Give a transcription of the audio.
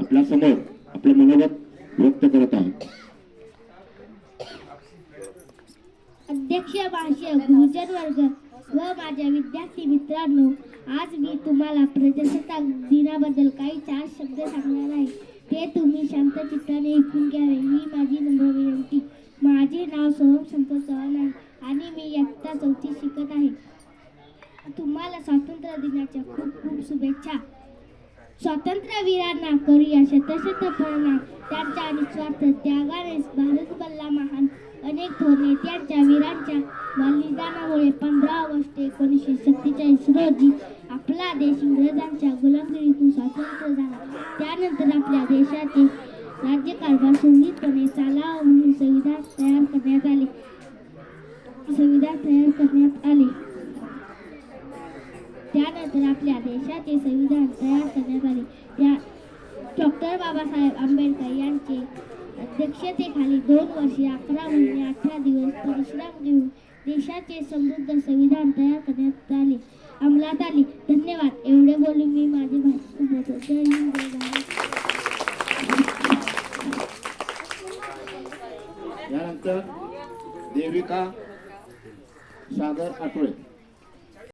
आपल्या समोर आपलं मनोगत व्यक्त करत आहोत. अध्यक्ष भाष्य गुरुजन वर्ग व माझ्या विद्यार्थी मित्रांनो, आज मी तुम्हाला प्रजासत्ताक दिनाबद्दल काही 4 शब्द सांगणार आहे. ते तुम्ही शांत चित्ताने ऐकून घ्यावे ही माझी नम्र विनंती. माझे नाव सोहम संतोष चव्हाण आहे आणि मी इयत्ता 4थी शिकत आहे. तुम्हाला स्वातंत्र्य दिनाच्या खूप खूप शुभेच्छा. स्वातंत्र्यवीरांना करूया शतशत प्रणाम. त्यांच्या निस्वार्थ त्यागाने भारत बनला महान. अनेक थोर नेत्यांच्या वीरांच्या बलिदानामुळे 15 ऑगस्ट 1947 रोजी आपला देश इंग्रजांच्या गुलामगिरीतून स्वतंत्र झाला. त्यानंतर आपल्या देशाचे राज्यकारभार सुरळीतपणे चालावा म्हणून संविधान तयार करण्यात आले. त्यानंतर आपल्या देशाचे संविधान तयार करण्यात आले. डॉक्टर बाबासाहेब आंबेडकर यांचे अध्यक्षतेखाली 2 वर्षे 11 महिने 18 दिवस परिश्रम घेऊन देशाचे समृद्ध संविधान तयार करण्यात आले, अंमलात आले. धन्यवाद. एवढे बोलून मी माझे भाषण संपवतो. जय हिंद, जय भारत. यानंतर देविका सागर आठवळे.